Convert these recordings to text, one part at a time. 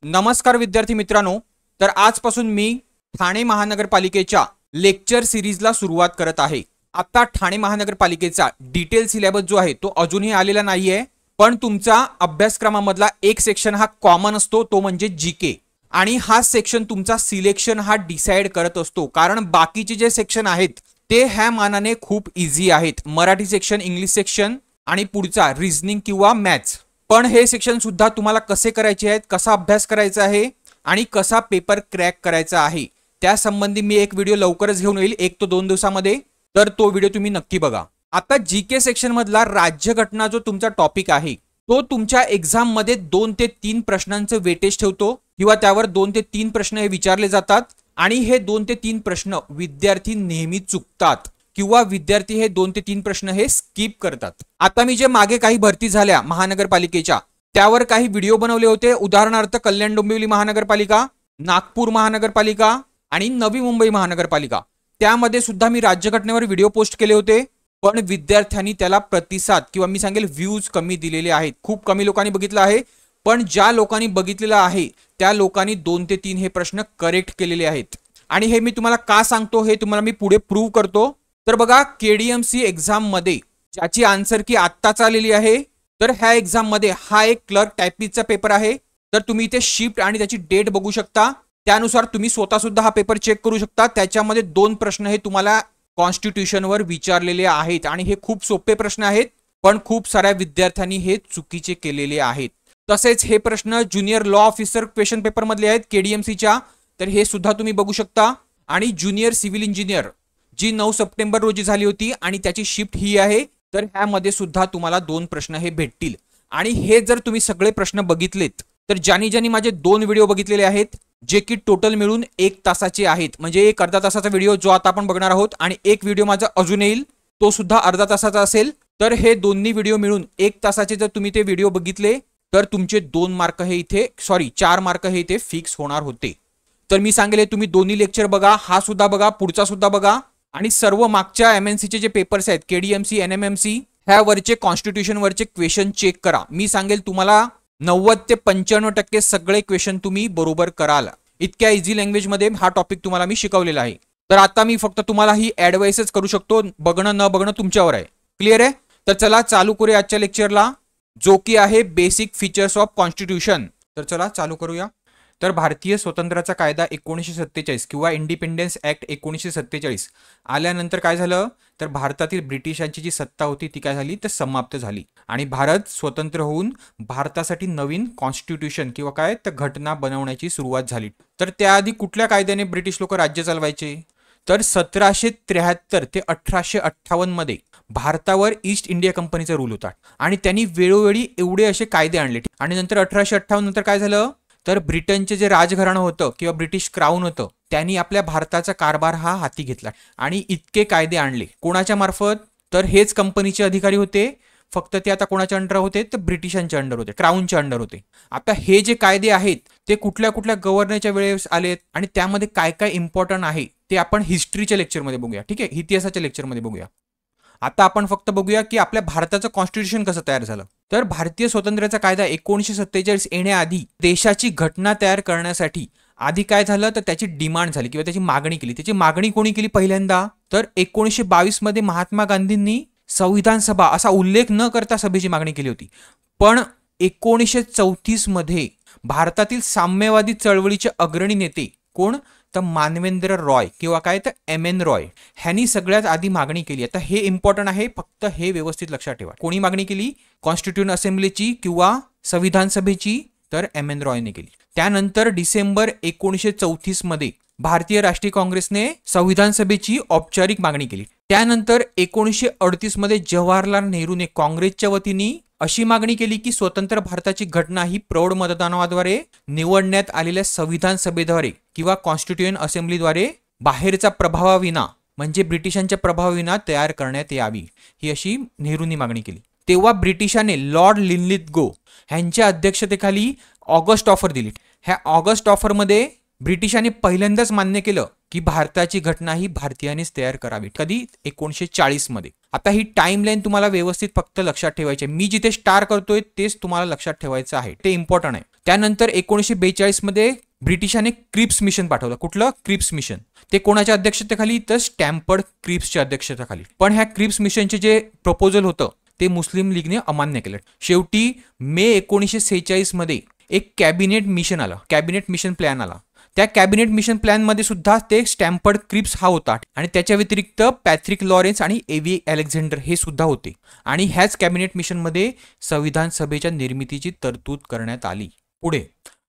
नमस्कार विद्यार्थी मित्रांनो, तर आजपासून मी ठाणे महानगरपालिकेच्या लेक्चर सिरीजला सुरुवात करत आहे। आता ठाणे महानगरपालिकेचा डिटेल सिलेबस जो आहे तो अजूनही आलेला नाहीये, पण तुमचा अभ्यासक्रमामधला एक सेक्शन हा कॉमन असतो, तो म्हणजे जीके। आणि हा सेक्शन तुमचा सिलेक्शन हा डिसाइड करत असतो, कारण बाकीचे जे सेक्शन आहेत ते ह्या मानाने खूप इझी आहेत। मराठी सेक्शन, इंग्लिश सेक्शन आणि पुढचा रिझनिंग किंवा मॅथ्स। पण हे सेक्शन सुद्धा तुम्हाला कसे करायचे आहेत, कसा अभ्यास करायचा आहे आणि कसा पेपर क्रॅक करायचा आहे त्या संबंधी मी एक व्हिडिओ लवकरच घेऊन येईल, 1 ते 2 दिवसामध्ये। तर तो व्हिडिओ तुम्ही नक्की बघा। आता जीके सेक्शन मधला राज्यघटना जो तुमचा टॉपिक आहे तो तुमच्या एक्झाम मध्ये 2 ते 3 प्रश्नांचं वेटेज ठेवतो किंवा त्यावर 2 ते 3 प्रश्न हे विचारले जातात आणि हे 2 ते 3 प्रश्न विद्यार्थी नेहमी चुकतात किंवा विद्यार्थी हे 2 ते 3 प्रश्न हे स्किप करतात। आता मी जे मागे काही भरती झाल्या महानगरपालिकेच्या त्यावर काही व्हिडिओ बनवले होते, उदाहरणार्थ कल्याण डोंबिवली महानगरपालिका, नागपूर महानगरपालिका आणि नवी मुंबई महानगरपालिका, त्यामध्ये सुद्धा मी राज्यघटनेवर व्हिडिओ पोस्ट केले होते, पण विद्यार्थ्यांनी त्याला प्रतिसाद किंवा मी सांगेल व्ह्यूज कमी दिलेले आहेत। खूप कमी लोकांनी बघितलं आहे, पण ज्या लोकांनी बघितलेलं आहे त्या लोकांनी 2 ते 3 हे प्रश्न करेक्ट केलेले आहेत। आणि हे मी तुम्हाला का सांगतो हे तुम्हाला मी पुढे प्रूव्ह करतो। तर बघा, केडीएमसी एक्झाम मध्ये ज्याची आन्सर की आत्ताच आलेली आहे, तर ह्या एक्झाम मध्ये हा एक क्लर्क टायपिस्टचा पेपर आहे। तर तुम्ही इथे शिफ्ट आणि त्याची डेट बघू शकता, त्यानुसार तुम्ही स्वतः सुद्धा हा पेपर चेक करू शकता। त्याच्यामध्ये 2 प्रश्न हे तुम्हाला कॉन्स्टिट्यूशनवर विचारलेले आहेत आणि हे खूप सोपे प्रश्न आहेत, पण खूप साऱ्या विद्यार्थ्यांनी हे चुकीचे केलेले आहेत। तसेच हे प्रश्न junior law officer question paper मधले आहेत केडीएमसीच्या, तर हे सुद्धा तुम्ही बघू शकता। आणि ज्युनियर सिव्हिल इंजिनियर जी 9 सप्टेंबर रोजी झाली होती आणि त्याची शिफ्ट ही आहे, तर ह्यामध्ये सुद्धा तुम्हाला 2 प्रश्न हे भेटतील। आणि हे जर तुम्ही सगळे प्रश्न बघितलेत, तर ज्यांनी माझे 2 व्हिडिओ बघितलेले आहेत जे की टोटल मिळून 1 तासाचे आहेत, म्हणजे एक अर्धा तासाचा व्हिडिओ जो आता आपण बघणार आहोत आणि एक व्हिडिओ माझा अजून येईल तो सुद्धा अर्धा तासाचा असेल, तर हे दोन्ही व्हिडिओ मिळून 1 तासाचे जर तुम्ही ते व्हिडिओ बघितले तर तुमचे 2 मार्क हे इथे 4 मार्क हे इथे फिक्स होणार होते। तर मी सांगेल तुम्ही दोन्ही लेक्चर बघा, हा सुद्धा बघा, पुढचा सुद्धा बघा आणि सर्व मागच्या एमएनसीचे जे पेपर्स आहेत केडीएमसी, एनएमएमसी ह्यावरचे कॉन्स्टिट्यूशन वरचे क्वेश्चन चेक करा। मी सांगेल तुम्हाला 90 ते 95% सगळे क्वेश्चन तुम्ही बरोबर कराल। इतक्या इझी लँग्वेज मध्ये हा टॉपिक तुम्हाला मी शिकवलेला आहे। तर आता मी फक्त तुम्हाला ही ऍडवाइसच करू शकतो, बघणं न बघणं तुमच्यावर आहे। क्लिअर आहे? तर चला चालू करूया आजच्या लेक्चरला, जो की आहे बेसिक फीचर्स ऑफ कॉन्स्टिट्यूशन। तर चला चालू करूया। तर भारतीय स्वतंत्राचा कायदा 1947 किंवा इंडिपेंडन्स ऍक्ट 1947 आल्यानंतर काय झालं, तर भारतातील ब्रिटिशांची जी सत्ता होती ती काय झाली, तर समाप्त झाली आणि भारत स्वतंत्र होऊन भारतासाठी नवीन कॉन्स्टिट्यूशन किंवा काय तर घटना बनवण्याची सुरुवात झाली। तर त्याआधी कुठल्या कायद्याने ब्रिटिश लोक राज्य चालवायचे, तर 1773 ते 1858 मध्ये भारतावर ईस्ट इंडिया कंपनीचा रूल होता आणि त्यांनी वेळोवेळी एवढे असे कायदे आणले। आणि नंतर 1858 नंतर काय झालं, तर ब्रिटनचे जे राजघराणं होतं किंवा ब्रिटिश क्राऊन होतं त्यांनी आपल्या भारताचा कारभार हा हाती घेतला आणि इतके कायदे आणले। कोणाच्या मार्फत, तर हेच कंपनीचे अधिकारी होते, फक्त ते आता कोणाच्या अंडर होते, तर ब्रिटिशांच्या अंडर होते, क्राऊनच्या अंडर होते। आता हे जे कायदे आहेत ते कुठल्या कुठल्या गव्हर्नरच्या वेळेस आलेत आणि त्यामध्ये काय काय इम्पॉर्टंट आहे ते आपण हिस्ट्रीच्या लेक्चरमध्ये बघूया, ठीक आहे, इतिहासाच्या लेक्चरमध्ये बघूया। आता आपण फक्त बघूया की आपल्या भारताचं कॉन्स्टिट्यूशन कसं तयार झालं। तर भारतीय स्वातंत्र्याचा कायदा 1947 येण्याआधी देशाची घटना तयार करण्यासाठी आधी काय झालं, तर त्याची डिमांड झाली किंवा त्याची मागणी केली। त्याची मागणी कोणी केली पहिल्यांदा, तर 1922 मध्ये महात्मा गांधींनी संविधान सभा असा उल्लेख न करता सभेची मागणी केली होती। पण 1934 मध्ये भारतातील साम्यवादी चळवळीचे अग्रणी नेते कोण, तर मानवेंद्र रॉय किंवा काय तर एम.एन. रॉय ह्यांनी सगळ्यात आधी मागणी केली। आता हे इम्पॉर्टंट आहे, फक्त हे व्यवस्थित लक्षात ठेवा। कोणी मागणी केली, कॉन्स्टिट्यूशन असेंब्लीची किंवा संविधान सभेची, तर एम.एन. रॉयने केली। त्यानंतर डिसेंबर 1934 मध्ये भारतीय राष्ट्रीय काँग्रेसने संविधान सभेची औपचारिक मागणी केली। त्यानंतर 1938 मध्ये जवाहरलाल नेहरूने काँग्रेसच्या वतीने अशी मागणी केली की स्वतंत्र भारताची घटना ही प्रौढ मतदानाद्वारे निवडण्यात आलेल्या संविधान सभेद्वारे किंवा कॉन्स्टिट्यूशन असेंब्लीद्वारे बाहेरचा प्रभावाविना म्हणजे ब्रिटिशांच्या प्रभावाविना तयार करण्यात यावी, ही अशी नेहरूंनी मागणी केली। तेव्हा ब्रिटिशाने लॉर्ड लिनलिथगो ह्यांच्या अध्यक्षतेखाली ऑगस्ट ऑफर दिली। ह्या ऑगस्ट ऑफरमध्ये ब्रिटिशांनी पहिल्यांदाच मान्य केलं की भारताची घटना ही भारतीयांनीच तयार करावी. कधी? 1940 मध्ये. आता ही टाइमलाईन तुम्हाला व्यवस्थित फक्त लक्षात ठेवायची. मी जिथे स्टार करतोय तेच तुम्हाला लक्षात ठेवायचं आहे, ते इम्पॉर्टंट आहे. त्यानंतर 1942 मध्ये ब्रिटिशांनी क्रिप्स मिशन पाठवलं. कुठलं? Cripps mission. ते कोणाच्या अध्यक्षतेखाली? तर स्टॅम्फर्ड क्रिप्सच्या अध्यक्षतेखाली. पण ह्या क्रिप्स मिशनचे जे प्रपोजल होतं ते मुस्लिम लीगने अमान्य केलं. शेवटी मे 1946 मध्ये एक कॅबिनेट मिशन आलं, कॅबिनेट मिशन प्लॅन आला. त्या कॅबिनेट मिशन प्लॅन मध्ये सुद्धा ते स्टॅम्फर्ड क्रिप्स हा होता आणि त्याच्या व्यतिरिक्त पॅट्रिक लॉरेन्स आणि एव्ही अलेक्झांडर हे सुद्धा होते. आणि ह्याच कॅबिनेट मिशन मध्ये संविधान सभेच्या निर्मितीची तरतूद करण्यात आली. पुढे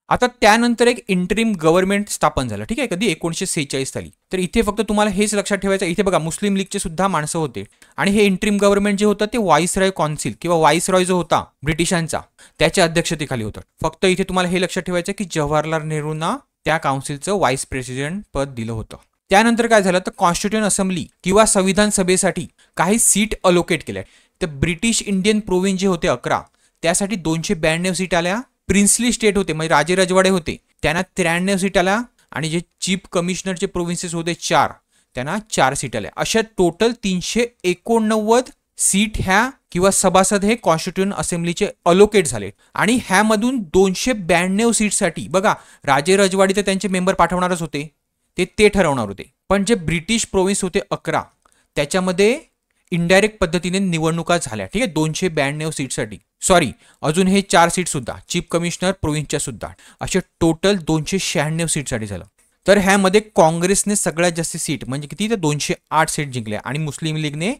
आता त्यानंतर एक इंटरिम गव्हर्नमेंट स्थापन झालं. ठीक आहे, कधी? 1946 साली. तर इथे फक्त तुम्हाला हेच लक्षात ठेवायचं, इथे बघा मुस्लिम लीगचे सुद्धा माणसं होते आणि हे इंटरिम गव्हर्नमेंट जे होतं ते व्हाईसरॉय कौन्सिल किंवा व्हाईसरॉय जो होता ब्रिटिशांचा त्याच्या अध्यक्षतेखाली होतं. फक्त इथे तुम्हाला हे लक्षात ठेवायचं की जवाहरलाल नेहरूंना त्या काउन्सिलचं व्हाईस प्रेसिडेंट पद दिलं होतं. त्यानंतर काय झालं तर कॉन्स्टिट्यूशन असेंब्ली किंवा संविधान सभेसाठी काही सीट अलोकेट केल्या. तर ब्रिटिश इंडियन प्रोव्हिन्स जे होते 11 त्यासाठी 292 सीट आल्या. प्रिन्सली स्टेट होते म्हणजे राजे रजवाडे होते त्यांना 93 सीट आल्या आणि जे चीफ कमिशनरचे प्रोव्हिन्सेस होते 4 त्यांना 4 सीट आल्या. अशा टोटल 389 सीट ह्या किंवा सभासद हे कॉन्स्टिट्यूशन असेंब्लीचे अलोकेट झाले आणि ह्यामधून 292 सीटसाठी बघा राजे रजवाडी तर त्यांचे मेंबर पाठवणारच होते, ते ठरवणार होते. पण जे ब्रिटिश प्रोव्हिन्स होते 11 त्याच्यामध्ये इनडायरेक्ट पद्धतीने निवडणुका झाल्या. ठीक आहे, 292 सीटसाठी. सॉरी, अजून हे 4 सीट सुद्धा चीफ कमिशनर प्रोव्हिन्सच्या सुद्धा, असे टोटल 296 सीटसाठी झालं. तर ह्यामध्ये काँग्रेसने सगळ्यात जास्त सीट म्हणजे किती? तर 208 सीट जिंकल्या आणि मुस्लिम लीगने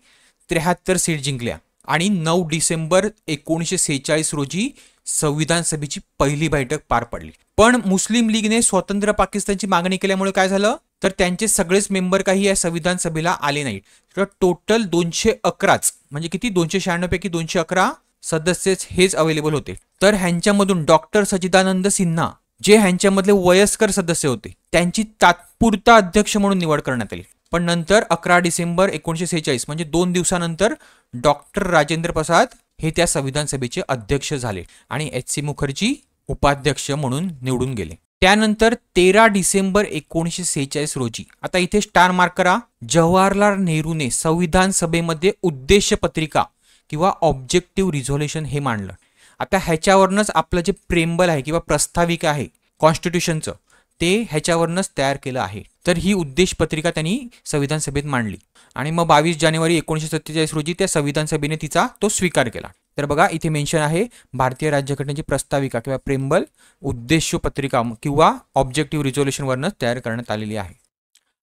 73 सीट जिंकल्या. आणि 9 डिसेंबर 1946 रोजी संविधान सभेची पहिली बैठक पार पडली. पण मुस्लिम लीगने स्वतंत्र पाकिस्तानची मागणी केल्यामुळे काय झालं तर त्यांचे सगळेच मेंबर काही या संविधान सभेला आले नाहीत. तर टोटल 211 म्हणजे किती? 296 पैकी 211 सदस्यच हेच अवेलेबल होते. तर ह्यांच्यामधून डॉक्टर सच्चिदानंद सिन्हा जे ह्यांच्यामधले वयस्कर सदस्य होते त्यांची तात्पुरता अध्यक्ष म्हणून निवड करण्यात आली. पण नंतर 11 डिसेंबर 1946 म्हणजे 2 दिवसानंतर डॉक्टर राजेंद्र प्रसाद हे त्या संविधान सभेचे अध्यक्ष झाले आणि एच.सी. मुखर्जी उपाध्यक्ष म्हणून निवडून गेले. त्यानंतर 13 डिसेंबर 1946 रोजी, आता इथे स्टार मार्क करा, जवाहरलाल नेहरूने संविधान सभेमध्ये उद्देश पत्रिका किंवा ऑब्जेक्टिव्ह रिझोल्युशन हे मांडलं. आता ह्याच्यावरनच आपलं जे प्रेम्बल आहे किंवा प्रस्ताविका आहे कॉन्स्टिट्यूशनचं ते ह्याच्यावरनच तयार केलं आहे. तर ही उद्देश पत्रिका त्यांनी संविधान सभेत मांडली आणि मग 22 जानेवारी 1947 रोजी त्या संविधान सभेने तिचा तो स्वीकार केला. तर बघा इथे मेन्शन आहे भारतीय राज्यघटनेची प्रस्ताविका किंवा प्रेम्बल उद्देश पत्रिका किंवा ऑब्जेक्टिव्ह रिझोल्युशन वरनच तयार करण्यात आलेली आहे.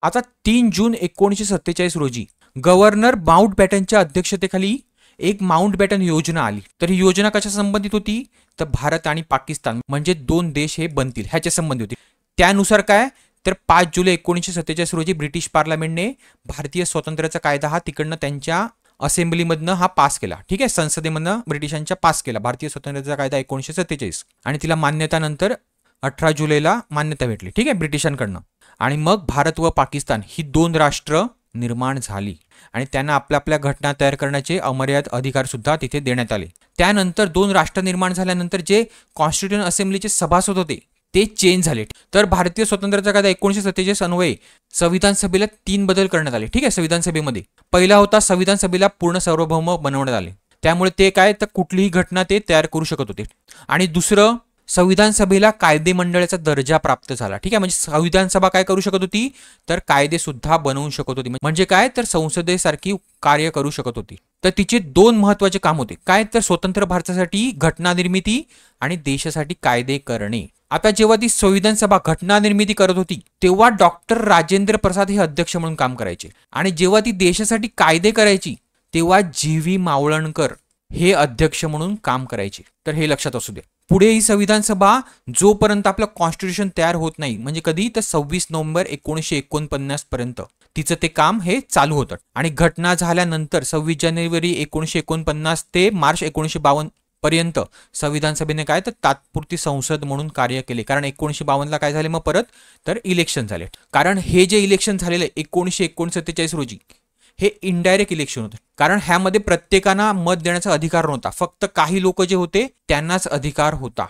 आता 3 जून 1947 रोजी गव्हर्नर माउंटबॅटनच्या अध्यक्षतेखाली एक माउंटबॅटन योजना आली. तर ही योजना कशा संबंधित होती तर भारत आणि पाकिस्तान म्हणजे 2 देश हे बनतील ह्याच्या संबंधित होती. त्यानुसार काय तर 5 जुलै 1947 रोजी ब्रिटिश पार्लमेंटने भारतीय स्वातंत्र्याचा कायदा हा तिकडनं त्यांच्या असेंब्लीमधनं हा पास केला. ठीक आहे, संसदेमधनं ब्रिटिशांच्या पास केला भारतीय स्वातंत्र्याचा कायदा 1947 आणि तिला मान्यता नंतर 18 जुलैला मान्यता भेटली. ठीक आहे, ब्रिटिशांकडनं. आणि मग भारत व पाकिस्तान ही 2 राष्ट्र निर्माण झाली आणि त्यांना आपल्या आपल्या घटना तयार करण्याचे अमर्याद अधिकार सुद्धा तिथे देण्यात आले. त्यानंतर 2 राष्ट्र निर्माण झाल्यानंतर जे कॉन्स्टिट्यूशन असेंब्लीचे सभासद होते ते चेंज झाले. तर भारतीय स्वातंत्र्याचा कायदा 1947 अन्वये संविधान सभेला 3 बदल करण्यात आले. ठीक आहे, संविधान सभेमध्ये पहिला होता संविधान सभेला पूर्ण सार्वभौम बनवण्यात आले. त्यामुळे ते काय तर कुठलीही घटना ते तयार करू शकत होते. आणि दुसरं संविधान सभेला कायदे मंडळाचा दर्जा प्राप्त झाला. ठीक आहे, म्हणजे संविधान सभा काय करू शकत होती तर कायदे सुद्धा बनवू शकत होती. म्हणजे काय तर संसदेसारखी कार्य करू शकत होती. तर तिचे 2 महत्वाचे काम होते. काय तर स्वतंत्र भारतासाठी घटना निर्मिती आणि देशासाठी कायदे करणे. आता जेव्हा ती संविधान सभा घटना निर्मिती करत होती तेव्हा डॉक्टर राजेंद्र प्रसाद हे अध्यक्ष म्हणून काम करायचे आणि जेव्हा ती देशासाठी कायदे करायची तेव्हा जी.व्ही. मावळणकर हे अध्यक्ष म्हणून काम करायचे. तर हे लक्षात असू द्या. पुढे ही संविधान सभा जोपर्यंत आपलं कॉन्स्टिट्यूशन तयार होत नाही म्हणजे कधी तर 26 नोव्हेंबर 1949 पर्यंत तिचं ते काम हे चालू होतं. आणि घटना झाल्यानंतर 26 जानेवारी 1949 ते मार्च 1952 पर्यंत संविधान सभेने काय तर तात्पुरती संसद म्हणून कार्य केले. कारण 1952ला काय झाले मग परत तर इलेक्शन झाले. कारण हे जे इलेक्शन झालेले 1947 रोजी हे इनडायरेक्ट इलेक्शन होतं. कारण ह्यामध्ये प्रत्येकांना मत देण्याचा अधिकार नव्हता, फक्त काही लोक जे होते त्यांनाच अधिकार होता.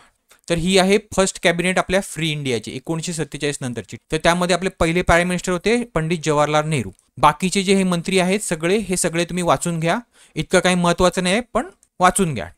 तर ही आहे फर्स्ट कॅबिनेट आपल्या फ्री इंडियाची 1947 नंतरची. तर त्यामध्ये आपले पहिले प्राईम मिनिस्टर होते पंडित जवाहरलाल नेहरू. बाकीचे जे हे मंत्री आहेत हे सगळे तुम्ही वाचून घ्या. इतकं काही महत्वाचं नाही पण वाचून घ्या.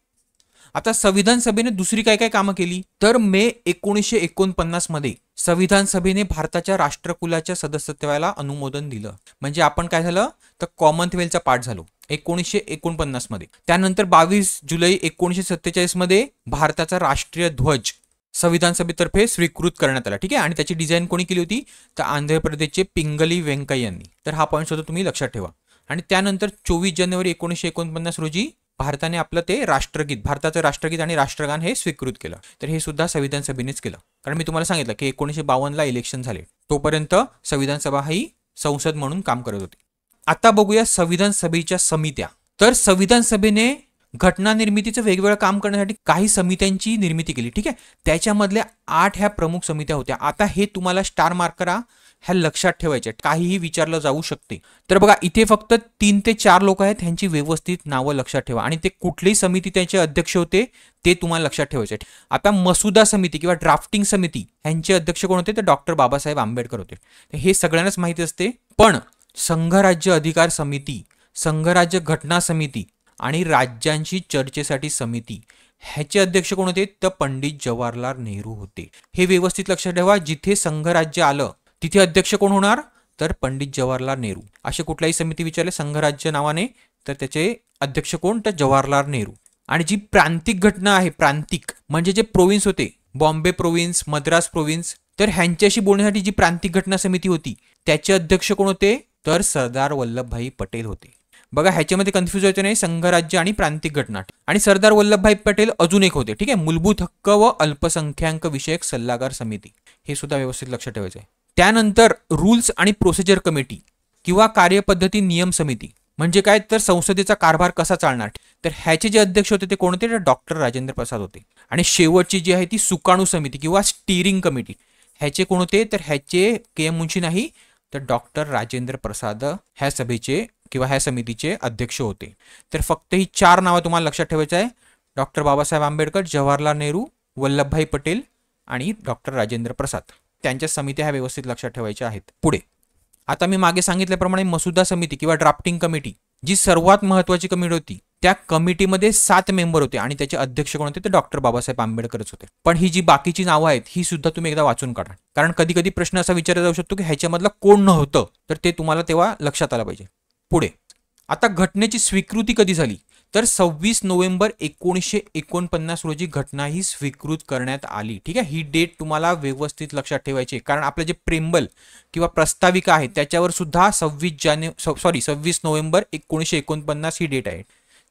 आता संविधान सभेने दुसरी काय काय कामं केली तर मे 1949 मध्ये संविधान सभेने भारताच्या राष्ट्रकुलाच्या सदस्यत्वाला अनुमोदन दिलं. म्हणजे आपण काय झालं तर कॉमनवेल्थचा पार्ट झालो 1949 मध्ये. त्यानंतर 22 जुलै 1947 मध्ये भारताचा राष्ट्रीय ध्वज संविधान सभेतर्फे स्वीकृत करण्यात आला. ठीक आहे. आणि त्याची डिझाईन कोणी केली होती तर आंध्र प्रदेशचे पिंगली वेंकय्या यांनी. तर हा पॉईंट सुद्धा तुम्ही लक्षात ठेवा. आणि त्यानंतर 24 जानेवारी 1949 रोजी भारताने आपलं ते राष्ट्रगीत, भारताचं राष्ट्रगीत आणि राष्ट्रगान हे स्वीकृत केलं. तर हे सुद्धा संविधान सभेनेच केलं. कारण मी तुम्हाला सांगितलं की 1952 ला इलेक्शन झाले, तोपर्यंत संविधान सभा ही संसद म्हणून काम करत होती. आता बघूया संविधान सभेच्या समित्या. तर संविधान सभेने घटना निर्मितीचं वेगवेगळं काम करण्यासाठी काही समित्यांची निर्मिती केली. ठीक आहे. त्याच्यामधल्या 8 ह्या प्रमुख समित्या होत्या. आता हे तुम्हाला स्टार मार्क करा, ह्या लक्षात ठेवायचे, काहीही विचारलं जाऊ शकते. तर बघा इथे फक्त 3 ते 4 लोक आहेत, ह्यांची व्यवस्थित नावं लक्षात ठेवा. आणि ते कुठलीही समिती त्यांचे अध्यक्ष होते ते तुम्हाला लक्षात ठेवायचे. आता मसुदा समिती किंवा ड्राफ्टिंग समिती ह्यांचे अध्यक्ष कोण होते तर डॉक्टर बाबासाहेब आंबेडकर होते. हे सगळ्यांनाच माहिती असते. पण संघराज्य अधिकार समिती, संघराज्य घटना समिती आणि राज्यांची चर्चेसाठी समिती ह्याचे अध्यक्ष कोण होते तर पंडित जवाहरलाल नेहरू होते. हे व्यवस्थित लक्षात ठेवा. जिथे संघराज्य आलं तिथे अध्यक्ष कोण होणार तर पंडित जवाहरलाल नेहरू. असे कुठल्याही समिती विचारले संघराज्य नावाने तर त्याचे अध्यक्ष कोण तर जवाहरलाल नेहरू. आणि जी प्रांतिक घटना आहे, प्रांतिक म्हणजे जे प्रोव्हिन्स होते, बॉम्बे प्रोव्हिन्स, मद्रास प्रोव्हिन्स, तर ह्यांच्याशी बोलण्यासाठी जी प्रांतिक घटना समिती होती त्याचे अध्यक्ष कोण होते तर सरदार वल्लभभाई पटेल होते. बघा ह्याच्यामध्ये कन्फ्युज व्हायचं नाही, संघराज्य आणि प्रांतिक घटना. आणि सरदार वल्लभभाई पटेल अजून एक होते. ठीक आहे. मूलभूत हक्क व अल्पसंख्याक विषयक सल्लागार समिती, हे सुद्धा व्यवस्थित लक्षात ठेवायचं आहे. त्यानंतर रूल्स आणि प्रोसिजर कमिटी किंवा कार्यपद्धती नियम समिती म्हणजे काय तर संसदेचा कारभार कसा चालणार, तर ह्याचे जे अध्यक्ष होते ते कोण होते तर डॉक्टर राजेंद्र प्रसाद होते. आणि शेवटची जी आहे ती सुकाणू समिती किंवा स्टीरिंग कमिटी, ह्याचे कोण होते तर ह्याचे के एम मुन्शी नाही तर डॉक्टर राजेंद्र प्रसाद ह्या सभेचे किंवा ह्या समितीचे अध्यक्ष होते. तर फक्त ही 4 नावं तुम्हाला लक्षात ठेवायचं आहे. डॉक्टर बाबासाहेब आंबेडकर, जवाहरलाल नेहरू, वल्लभभाई पटेल आणि डॉक्टर राजेंद्र प्रसाद. त्यांच्या समित्या ह्या व्यवस्थित लक्षात ठेवायच्या आहेत. पुढे आता मी मागे सांगितल्याप्रमाणे मसुदा समिती किंवा ड्राफ्टिंग कमिटी जी सर्वात महत्वाची कमिटी होती, त्या कमिटीमध्ये 7 मेंबर होते आणि त्याचे अध्यक्ष कोण होते ते डॉक्टर बाबासाहेब आंबेडकरच होते. पण ही जी बाकीची नावं आहेत ही सुद्धा तुम्ही एकदा वाचून काढा. कारण कधी कधी प्रश्न असा विचारला जाऊ शकतो की ह्याच्यामधला कोण नव्हतं, तर ते तुम्हाला तेव्हा लक्षात आलं पाहिजे. पुढे आता घटनेची स्वीकृती कधी झाली तर 26 नोव्हेंबर 1949 रोजी घटना ही स्वीकृत करण्यात आली. ठीक आहे. ही डेट तुम्हाला व्यवस्थित लक्षात ठेवायची, कारण आपलं जे प्रेम्बल किंवा प्रस्ताविका आहे त्याच्यावर सुद्धा 26 नोव्हेंबर 1949 ही डेट आहे.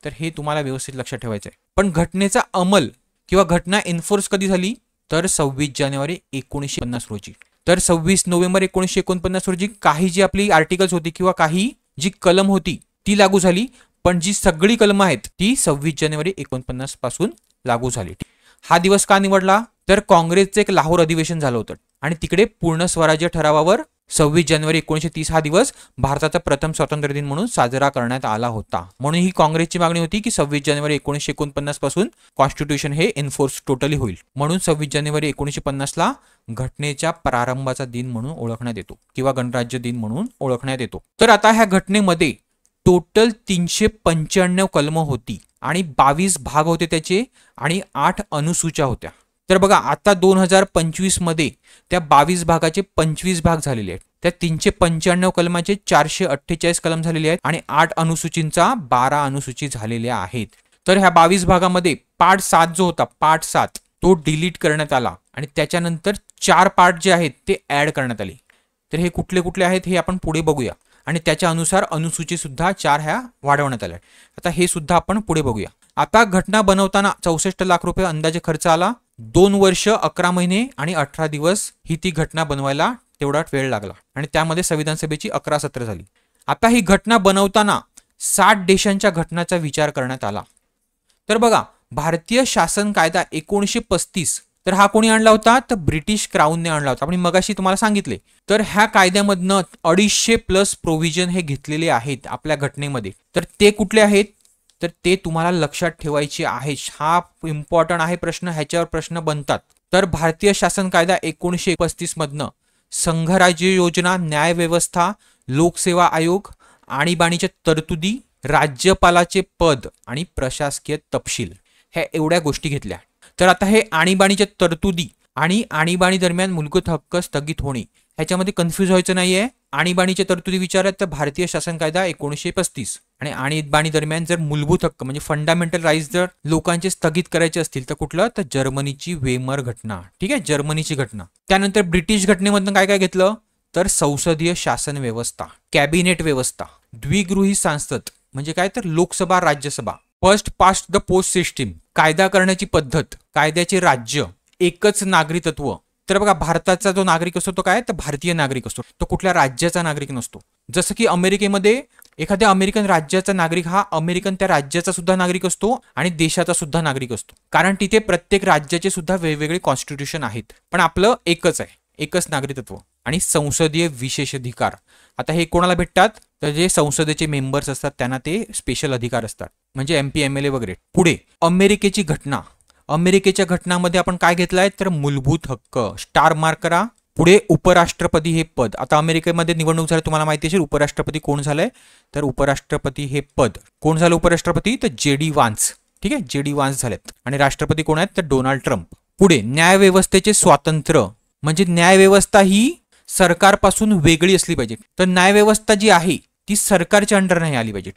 तर हे तुम्हाला व्यवस्थित लक्षात ठेवायचं आहे. पण घटनेचा अंमल किंवा घटना एन्फोर्स कधी झाली तर 26 जानेवारी 1950 रोजी. तर 26 नोव्हेंबर 1949 रोजी काही जी आपली आर्टिकल्स होती किंवा काही जी कलम होती ती लागू झाली, पण जी सगळी कलम आहेत ती 26 जानेवारी 1949 पासून लागू झाली. हा दिवस का निवडला तर काँग्रेसचं एक लाहोर अधिवेशन झालं होतं आणि तिकडे पूर्ण स्वराज्य ठरावावर 26 जानेवारी 1930 हा दिवस भारताचा प्रथम स्वातंत्र्य दिन म्हणून साजरा करण्यात आला होता. म्हणून ही काँग्रेसची मागणी होती की 26 जानेवारी 1949 पासून कॉन्स्टिट्यूशन हे एन्फोर्स टोटली होईल. म्हणून 26 जानेवारी 1950 ला घटनेच्या प्रारंभाचा दिन म्हणून ओळखण्यात येतो किंवा गणराज्य दिन म्हणून ओळखण्यात येतो. तर आता ह्या घटनेमध्ये टोटल 395 कलम होती आणि 22 भाग होते त्याचे आणि 8 अनुसूच्या होत्या. तर बघा आता 2025 मध्ये त्या 22 भागाचे 25 भाग झालेले आहेत. त्या 395 कलमाचे 448 कलम झालेले आहेत आणि 8 अनुसूचींचा 12 अनुसूची झालेल्या आहेत. तर ह्या 22 भागामध्ये पार्ट 7 जो होता, पार्ट 7 तो डिलीट करण्यात आला आणि त्याच्यानंतर 4 पार्ट जे आहेत ते ऍड करण्यात आले. तर हे कुठले कुठले आहेत हे आपण पुढे बघूया आणि त्याच्या अनुसार अनुसूची सुद्धा 4 ह्या वाढवण्यात आल्या. आता हे सुद्धा आपण पुढे बघूया. आता घटना बनवताना 64 लाख रुपये अंदाजे खर्च आला. 2 वर्ष 11 महिने आणि 18 दिवस ही ती घटना बनवायला तेवढा वेळ लागला आणि त्यामध्ये संविधान सभेची 11 सत्र झाली. आता ही घटना बनवताना 60 देशांच्या घटनाचा विचार करण्यात आला. तर बघा भारतीय शासन कायदा 1935 तर हा कोणी आणला होता तर ब्रिटिश क्राऊनने आणला होता. आपण मगाशी तुम्हाला सांगितले. तर ह्या कायद्यामधनं 250 प्लस प्रोव्हिजन हे घेतलेले आहेत आपल्या घटनेमध्ये. तर ते कुठले आहेत तर ते तुम्हाला लक्षात ठेवायचे आहे. हा इम्पॉर्टंट आहे प्रश्न, ह्याच्यावर प्रश्न बनतात. तर भारतीय शासन कायदा 1935 मधनं संघराज्य योजना, न्याय व्यवस्था, लोकसेवा आयोग, आणीबाणीच्या तरतुदी, राज्यपालाचे पद आणि प्रशासकीय तपशील, ह्या एवढ्या गोष्टी घेतल्या. तर आता हे आणीबाणीच्या तरतुदी आणि आणीबाणी दरम्यान मूलभूत हक्क स्थगित होणे, ह्याच्यामध्ये कन्फ्यूज व्हायचं नाहीये. आणीबाणीच्या तरतुदी विचारत तर भारतीय शासन कायदा 1935, आणि आणीबाणी दरम्यान जर मूलभूत हक्क म्हणजे फंडामेंटल राईट्स जर लोकांचे स्थगित करायचे असतील तर कुठलं, तर जर्मनीची वेमर घटना. ठीक आहे, जर्मनीची घटना. त्यानंतर ब्रिटिश घटनेमधून काय काय घेतलं, तर संसदीय शासन व्यवस्था, कॅबिनेट व्यवस्था, द्विगृही संसद म्हणजे काय, तर Lok Sabha Rajya Sabha, first past the post system, कायदा करण्याची पद्धत, कायद्याचे राज्य, एकच नागरिकत्व. तर बघा, भारताचा जो नागरिक असतो तो काय, तर भारतीय नागरिक असतो, तो कुठल्या राज्याचा नागरिक नसतो. जसं की अमेरिकेमध्ये एखाद्या अमेरिकन राज्याचा नागरिक हा अमेरिकन त्या राज्याचा सुद्धा नागरिक असतो आणि देशाचा सुद्धा नागरिक असतो, कारण तिथे प्रत्येक राज्याचे सुद्धा वेगवेगळे कॉन्स्टिट्यूशन आहेत. पण आपलं एकच आहे, एकच नागरिकत्व. आणि संसदीय विशेष अधिकार, आता हे कोणाला भेटतात, तर जे संसदेचे मेंबर्स असतात त्यांना ते स्पेशल अधिकार असतात, म्हणजे MP MLA वगैरे. पुढे अमेरिकेची घटना, अमेरिकेच्या घटनामध्ये आपण काय घेतलंय, तर मूलभूत हक्क, स्टार मार्क करा. पुढे उपराष्ट्रपती हे पद, आता अमेरिकेमध्ये निवडणूक झाली, तुम्हाला माहिती असेल उपराष्ट्रपती कोण झालंय, तर उपराष्ट्रपती हे पद कोण झालं उपराष्ट्रपती, तर JD व्हान्स. ठीक आहे, JD व्हान्स झालेत. आणि राष्ट्रपती कोण आहेत, तर डोनाल्ड ट्रम्प. पुढे न्यायव्यवस्थेचे स्वातंत्र्य, म्हणजे न्यायव्यवस्था ही सरकारपासून वेगळी असली पाहिजे. तर न्यायव्यवस्था जी आहे ती सरकारच्या अंडर नाही आली पाहिजे,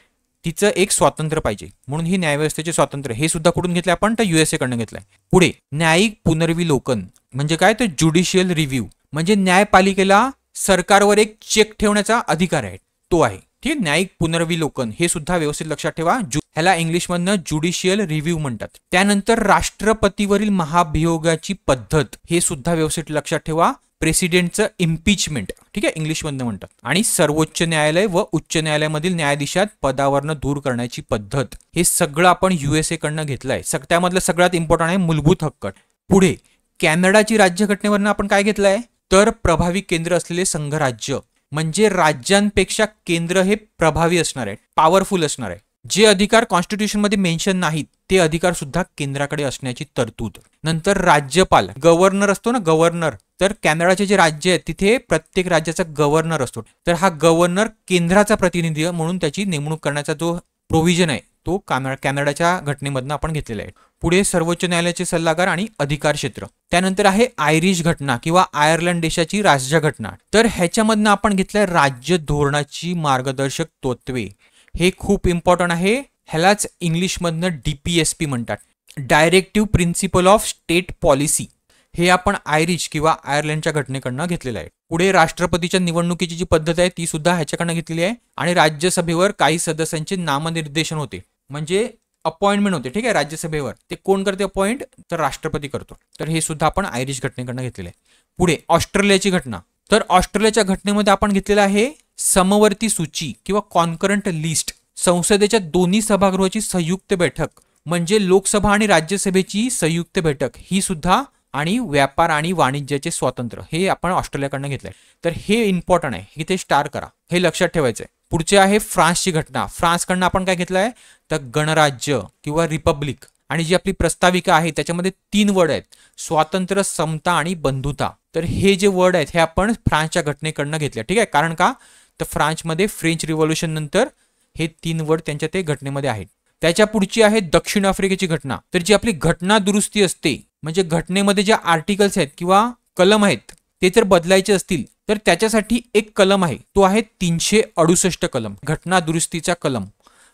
तिचं एक स्वातंत्र्य पाहिजे, म्हणून ही न्यायव्यवस्थेचे स्वातंत्र्य हे सुद्धा कुठून घेतलंय आपण, तर USA कडनं घेतलंय. पुढे न्यायिक पुनर्विलोकन म्हणजे काय, तर ज्युडिशियल रिव्ह्यू, म्हणजे न्यायपालिकेला सरकारवर एक चेक ठेवण्याचा अधिकार आहे, तो आहे. ठीक आहे, न्यायिक पुनर्विलोकन हे सुद्धा व्यवस्थित लक्षात ठेवा, ह्याला इंग्लिशमधनं ज्युडिशियल रिव्ह्यू म्हणतात. त्यानंतर राष्ट्रपतीवरील महाभियोगाची पद्धत हे सुद्धा व्यवस्थित लक्षात ठेवा, प्रेसिडेंटचं इम्पिचमेंट. ठीक आहे, इंग्लिशमधनं म्हणतात. आणि सर्वोच्च न्यायालय व उच्च न्यायालयामधील न्यायाधीशात पदावरनं दूर करण्याची पद्धत, हे सगळं आपण USA कडनं घेतलंय. त्यामधलं सगळ्यात इम्पॉर्टंट आहे मूलभूत हक्क. पुढे कॅनडाची राज्यघटनेवरनं आपण काय घेतलंय, तर प्रभावी केंद्र असलेले संघराज्य, म्हणजे राज्यांपेक्षा केंद्र हे प्रभावी असणार आहे, पॉवरफुल असणार आहे. जे अधिकार कॉन्स्टिट्यूशन मध्ये मेन्शन नाहीत ते अधिकार सुद्धा केंद्राकडे असण्याची तरतूद. नंतर राज्यपाल, गव्हर्नर असतो ना, गव्हर्नर, तर कॅनडाचे जे राज्य आहेत तिथे प्रत्येक राज्याचा गव्हर्नर असतो, तर हा गव्हर्नर केंद्राचा प्रतिनिधी म्हणून त्याची नेमणूक करण्याचा जो प्रोव्हिजन आहे तो कॅनडाच्या घटनेमधनं आपण घेतलेला आहे. पुढे सर्वोच्च न्यायालयाचे सल्लागार आणि अधिकार क्षेत्र. त्यानंतर आहे आयरिश घटना किंवा आयर्लंड देशाची राज्यघटना, तर ह्याच्यामधनं आपण घेतलंय राज्य धोरणाची मार्गदर्शक तत्वे. हे खूप इम्पॉर्टंट आहे, ह्यालाच इंग्लिशमधनं DPSP म्हणतात, directive principle of state policy. हे आपण आयरिश किंवा आयर्लंडच्या घटनेकडनं घेतलेलं आहे. पुढे राष्ट्रपतीच्या निवडणुकीची जी पद्धत आहे ती सुद्धा ह्याच्याकडनं घेतलेली आहे. आणि राज्यसभेवर काही सदस्यांचे नामनिर्देशन होते, म्हणजे अपॉइंटमेंट होते. ठीक आहे, राज्यसभेवर ते कोण करते अपॉइंट, तर राष्ट्रपती करतो. तर हे सुद्धा आपण आयरिश घटनेकडनं घेतलेलं आहे. पुढे ऑस्ट्रेलियाची घटना, तर ऑस्ट्रेलियाच्या घटनेमध्ये आपण घेतलेलं आहे समवर्ती सूची किंवा कॉन्करंट लिस्ट, संसदेच्या दोन्ही सभागृहाची संयुक्त बैठक, म्हणजे लोकसभा आणि राज्यसभेची संयुक्त बैठक ही सुद्धा, आणि व्यापार आणि वाणिज्याचे स्वातंत्र्य हे आपण ऑस्ट्रेलियाकडनं घेतलंय. तर हे इम्पॉर्टंट आहे, इथे स्टार करा, हे लक्षात ठेवायचं आहे. पुढचे आहे फ्रान्सची घटना. फ्रान्सकडनं आपण काय घेतलंय, तर गणराज्य किंवा रिपब्लिक. आणि जी आपली प्रस्ताविका आहे त्याच्यामध्ये 3 वर्ड आहेत, स्वातंत्र्य, समता आणि बंधुता. तर हे जे वर्ड आहेत हे आपण फ्रान्सच्या घटनेकडनं घेतले. ठीक आहे, कारण का, तर फ्रान्समध्ये फ्रेंच रिव्होल्युशन नंतर हे 3 वर्ड त्यांच्या ते घटनेमध्ये आहेत. त्याच्या पुढची आहे दक्षिण आफ्रिकेची घटना. तर जी आपली घटना दुरुस्ती असते, म्हणजे घटनेमध्ये जे आर्टिकल्स आहेत किंवा कलम आहेत ते जर बदलायचे असतील तर त्याच्यासाठी एक कलम आहे, तो आहे 368 कलम, घटना दुरुस्तीचा कलम.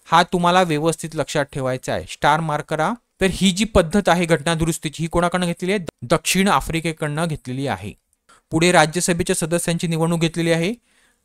हा तुम्हाला व्यवस्थित लक्षात ठेवायचा आहे, स्टार मार्क करा. तर ही जी पद्धत आहे घटना दुरुस्तीची ही कोणाकडनं घेतलेली आहे, दक्षिण आफ्रिकेकडनं घेतलेली आहे. पुढे राज्यसभेच्या सदस्यांची निवडणूक घेतलेली आहे.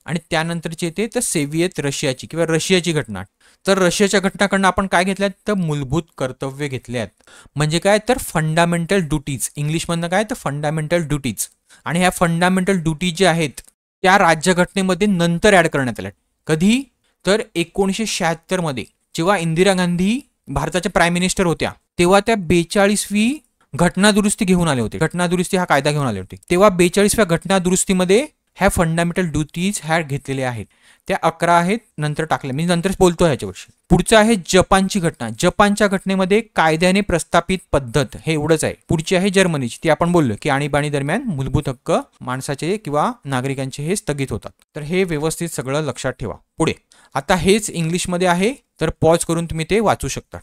आणि त्यानंतरचे येते तर सोव्हिएत रशियाची किंवा रशियाची घटना. तर रशियाच्या घटनाकडनं आपण काय घेतल्यात, तर मूलभूत कर्तव्य घेतले आहेत, म्हणजे काय, तर फंडामेंटल ड्युटीज. इंग्लिशमधनं काय, तर फंडामेंटल ड्युटीज. आणि ह्या फंडामेंटल ड्युटी ज्या आहेत त्या राज्यघटनेमध्ये नंतर ऍड करण्यात आल्या. कधी, तर 1976 मध्ये जेव्हा इंदिरा गांधी भारताच्या प्राईम मिनिस्टर होत्या तेव्हा त्या 42वी घटना दुरुस्ती घेऊन आले होते. घटना दुरुस्ती हा कायदा घेऊन आले होते, तेव्हा 42व्या घटना दुरुस्तीमध्ये ह्या फंडामेंटल ड्युटीज ह्या घेतलेल्या आहेत. त्या 11 आहेत, नंतर टाकल्या, मी नंतर बोलतो ह्याच्याविषयी. पुढचं आहे जपानची घटना. जपानच्या घटनेमध्ये कायद्याने प्रस्थापित पद्धत, हे एवढंच आहे. पुढची आहे जर्मनीची, ती आपण बोललो की आणीबाणी दरम्यान मूलभूत हक्क माणसाचे किंवा नागरिकांचे हे स्थगित होतात. तर हे व्यवस्थित सगळं लक्षात ठेवा. पुढे आता हेच इंग्लिशमध्ये आहे, तर पॉज करून तुम्ही ते वाचू शकता.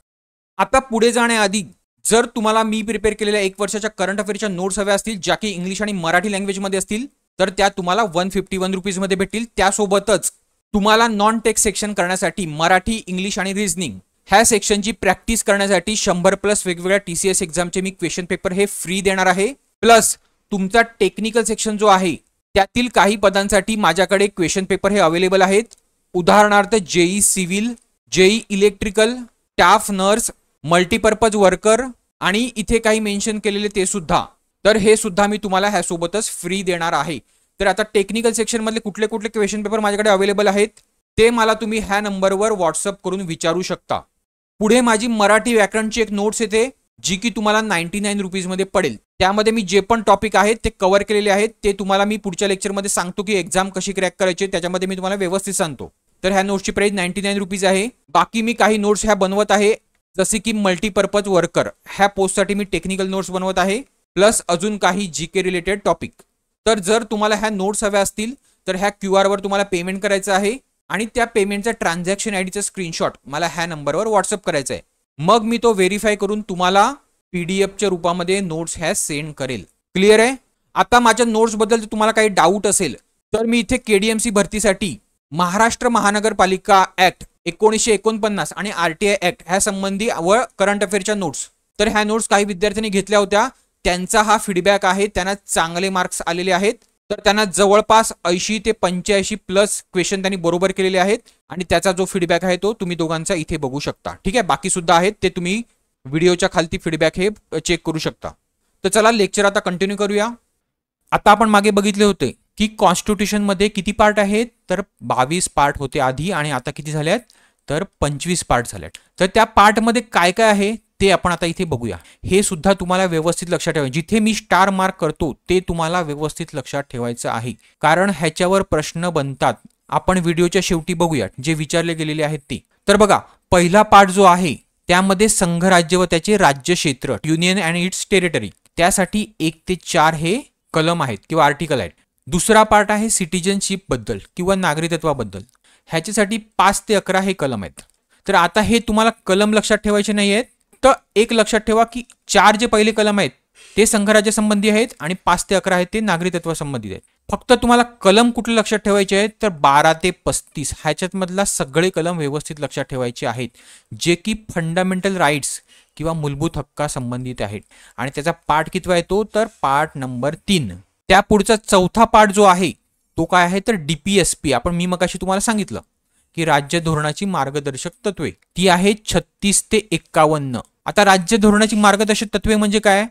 आता पुढे जाण्याआधी जर तुम्हाला मी प्रिपेअर केलेल्या 1 वर्षाच्या करंट अफेअरच्या नोट्स हव्या असतील, ज्या की इंग्लिश आणि मराठी लँग्वेजमध्ये असतील, तर त्या तुम्हाला 151 रुपीजमध्ये भेटतील. त्यासोबतच तुम्हाला नॉन टेक्स्ट सेक्शन करण्यासाठी मराठी, इंग्लिश आणि रिझनिंग ह्या सेक्शनची प्रॅक्टिस करण्यासाठी 100+ वेगवेगळ्या TCS एक्झामचे मी क्वेश्चन पेपर हे फ्री देणार आहे. प्लस तुमचा टेक्निकल सेक्शन जो आहे त्यातील काही पदांसाठी माझ्याकडे क्वेश्चन पेपर हे अवेलेबल आहेत. उदाहरणार्थ JE civil, JE electrical, staff nurse, multipurpose worker आणि इथे काही मेन्शन केलेले ते सुद्धा. तर हे सुद्धा मी तुम्हाला ह्यासोबतच फ्री देणार आहे. तर आता टेक्निकल सेक्शन मधले कुठले कुठले क्वेश्चन पेपर माझ्याकडे अवेलेबल आहेत ते मला तुम्ही ह्या नंबरवर व्हॉट्सअप करून विचारू शकता. पुढे माझी मराठी व्याकरणची एक नोट्स येते जी की तुम्हाला 99 रुपीजमध्ये पडेल. त्यामध्ये मी जे पण टॉपिक आहेत ते कव्हर केलेले आहेत. ते तुम्हाला मी पुढच्या लेक्चरमध्ये सांगतो की एक्झाम कशी क्रॅक करायची, त्याच्यामध्ये मी तुम्हाला व्यवस्थित सांगतो. तर ह्या नोट्सची प्राइस 99 रुपीज आहे. बाकी मी काही नोट्स ह्या बनवत आहे, जसे की मल्टीपर्पज वर्कर ह्या पोस्टसाठी मी टेक्निकल नोट्स बनवत आहे, प्लस अजून काही जीके रिलेटेड टॉपिक. तर जर तुम्हाला ह्या नोट्स हव्या असतील तर ह्या QR वर तुम्हाला पेमेंट करायचं आहे आणि त्या पेमेंटचा ट्रान्झॅक्शन आयडीचा स्क्रीनशॉट मला ह्या नंबरवर व्हॉट्सअप करायचा आहे. मग मी तो व्हेरीफाय करून तुम्हाला PDF रूपामध्ये नोट्स ह्या सेंड करेल. क्लिअर आहे? आता माझ्या नोट्स बद्दल जर तुम्हाला काही डाऊट असेल तर मी इथे KDMC भरतीसाठी महाराष्ट्र महानगरपालिका ऍक्ट 1949 आणि RTI ऍक्ट ह्या संबंधी व करंट अफेअरच्या नोट्स, तर ह्या नोट्स काही विद्यार्थ्यांनी घेतल्या होत्या, त्यांचा हा फीडबॅक आहे, त्यांना चांगले मार्क्स आलेले आहेत. तर त्यांना जवळपास 80 ते 85+ क्वेश्चन त्यांनी बरोबर केलेले आहेत आणि त्याचा जो फीडबॅक आहे तो तुम्ही दोघांचा इथे बघू शकता. ठीक आहे, बाकी सुद्धा आहेत ते तुम्ही व्हिडिओच्या खालती फीडबॅक हे चेक करू शकता. तर चला लेक्चर आता कंटिन्यू करूया. आता आपण मागे बघितले होते की कॉन्स्टिट्यूशन मध्ये किती पार्ट आहेत, तर 22 पार्ट होते आधी आणि आता किती झाल्यात, तर 25 पार्ट झाल्यात. तर त्या पार्ट मध्ये काय काय आहे ते आपण आता इथे बघूया. हे सुद्धा तुम्हाला व्यवस्थित लक्षात ठेवा, जिथे मी स्टार मार्क करतो ते तुम्हाला व्यवस्थित लक्षात ठेवायचं आहे, कारण ह्याच्यावर प्रश्न बनतात. आपण व्हिडिओच्या शेवटी बघूया जे विचारले गेलेले आहेत ते. तर बघा, पहिला पार्ट जो आहे त्यामध्ये संघराज्य व त्याचे राज्य क्षेत्र, युनियन अँड इट्स टेरिटरी, त्यासाठी 1 ते 4 हे कलम आहेत किंवा आर्टिकल आहेत. दुसरा पार्ट आहे सिटिझनशिप बद्दल किंवा नागरिकत्वाबद्दल, ह्याच्यासाठी 5 ते 11 हे कलम आहेत. तर आता हे तुम्हाला कलम लक्षात ठेवायचे नाही आहेत, तर एक लक्षात ठेवा की 4 जे पहिले कलम आहेत ते संघराज्य संबंधी आहेत आणि 5 ते 11 आहेत ते नागरिकत्व संबंधित आहेत. फक्त तुम्हाला कलम कुठले लक्षात ठेवायचे आहेत, तर 12 ते 35 ह्याच्यात मधला सगळे कलम व्यवस्थित लक्षात ठेवायचे आहेत, जे की फंडामेंटल राईट्स किंवा मूलभूत हक्का संबंधित आहेत. आणि त्याचा पार्ट कितवा येतो, तर पार्ट नंबर 3. त्या पुढचा चौथा पार्ट जो आहे तो काय आहे, तर DPSP. आपण मी मगाशी तुम्हाला सांगितलं की राज्य धोरणाची मार्गदर्शक तत्वे, ती आहे 36 ते 51. आता राज्य धोरणाची मार्गदर्शक तत्वे म्हणजे काय,